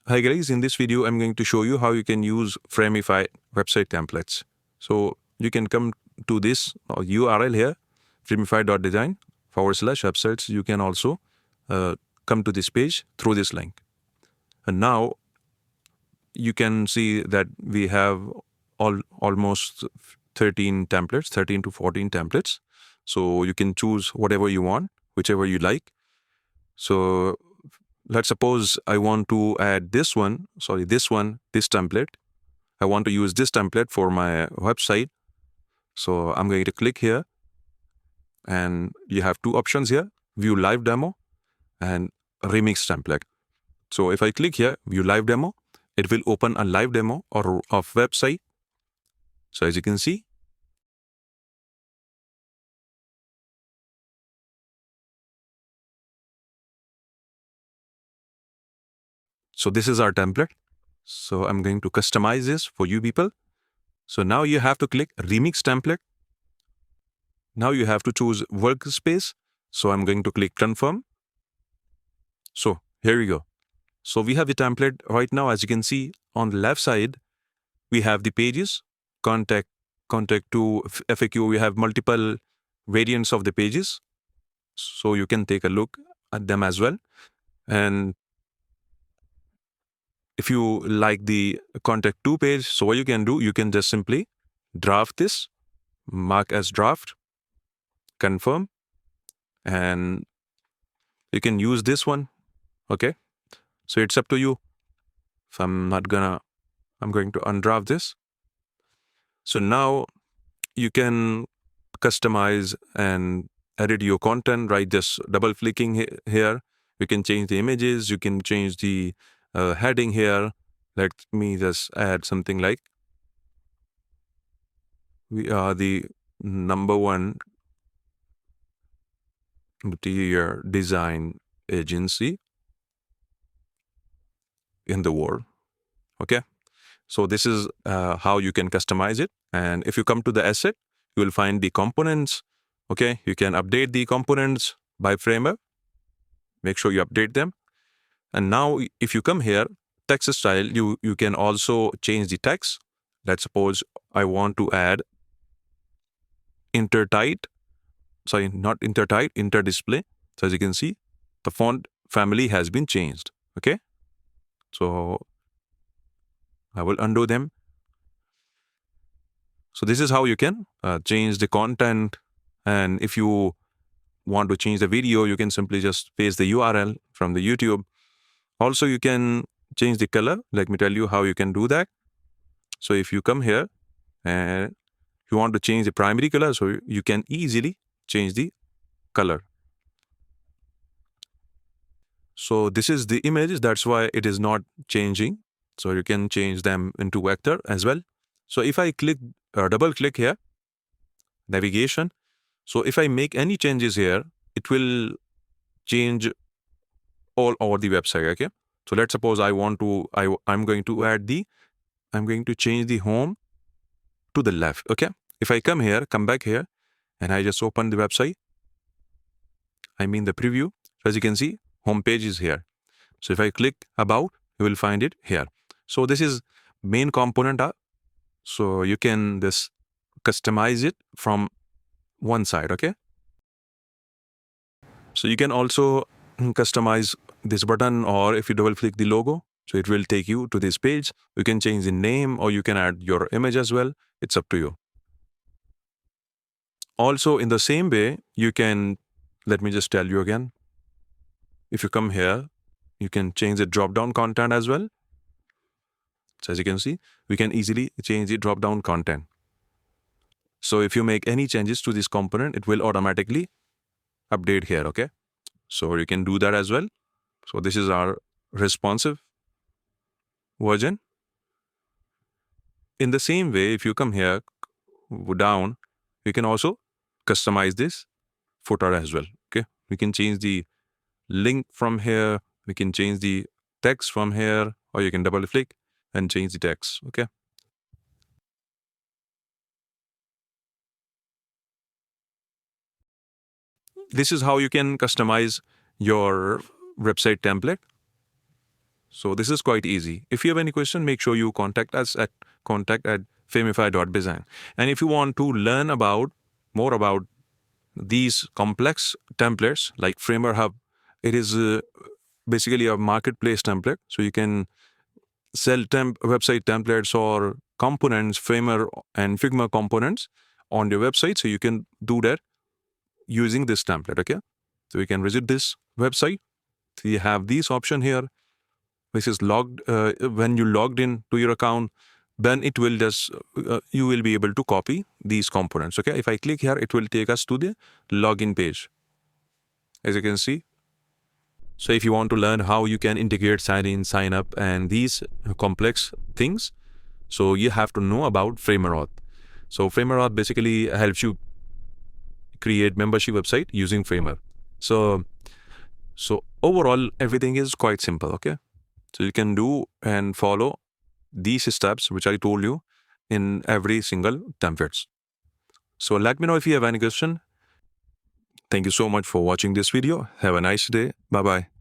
Hi guys, in this video I'm going to show you how you can use Framify website templates. So you can come to this URL here, framify.design/websites. You can also come to this page through this link. And now you can see that we have almost 13 templates, 13 to 14 templates. So you can choose whatever you want, whichever you like. So let's suppose I want to add this template. I want to use this template for my website. So I'm going to click here, and you have two options here, view live demo and remix template. So if I click here, view live demo, it will open a live demo of website. So as you can see, so this is our template. So I'm going to customize this for you people. So now you have to click remix template. Now you have to choose workspace. So I'm going to click confirm. So here we go. So we have the template right now. As you can see on the left side, we have the pages, contact to FAQ. We have multiple variants of the pages. So you can take a look at them as well. And if you like the contact to page, so what you can do, you can just simply draft this, mark as draft, confirm, and you can use this one. Okay. So it's up to you. So I'm going to undraft this. So now you can customize and edit your content, right? Just double clicking here. You can change the images. You can change the heading here. Let me just add something like, we are the #1 interior design agency in the world. Okay. So this is how you can customize it. And if you come to the asset, you will find the components. Okay. You can update the components by framework. Make sure you update them. And now if you come here, text style, you can also change the text. Let's suppose I want to add interdisplay. So as you can see, the font family has been changed. Okay. So I will undo them. So this is how you can change the content. And if you want to change the video, you can simply just paste the URL from the YouTube. Also, you can change the color. Let me tell you how you can do that. So if you come here and you want to change the primary color, so you can easily change the color. So this is the images. That's why it is not changing. So you can change them into vector as well. So if I double click here, navigation. So if I make any changes here, it will change all over the website. Okay. So let's suppose I'm going to change the home to the left. Okay. If I come back here, and I just open the website, the preview. So as you can see, home page is here. So if I click about, you will find it here. So this is main component. So you can just customize it from one side. Okay. So you can also customize this button, or if you double click the logo, so it will take you to this page. You can change the name, or you can add your image as well. It's up to you. Also, in the same way, you can, let me just tell you again. If you come here, you can change the drop-down content as well. So as you can see, we can easily change the drop-down content. So if you make any changes to this component, it will automatically update here. Okay. So you can do that as well. So this is our responsive version. In the same way, if you come here down, you can also customize this footer as well. Okay. We can change the link from here. We can change the text from here, or you can double click and change the text. Okay. This is how you can customize your website template. So this is quite easy. If you have any question, make sure you contact us at contact@framify.design. And if you want to learn about more about these complex templates like Framer Hub, it is basically a marketplace template. So you can sell website templates or components, Framer and Figma components on your website. So you can do that using this template. Okay. So you can visit this website. So you have this option here, which is logged. When you logged in to your account, then it will just you will be able to copy these components. Okay. If I click here, it will take us to the login page, as you can see. So if you want to learn how you can integrate sign in, sign up, and these complex things, so you have to know about Framer. So Framer basically helps you create membership website using Framer. So overall, everything is quite simple. Okay. So you can do and follow these steps, which I told you in every single templates. So let me know if you have any question. Thank you so much for watching this video. Have a nice day. Bye-bye.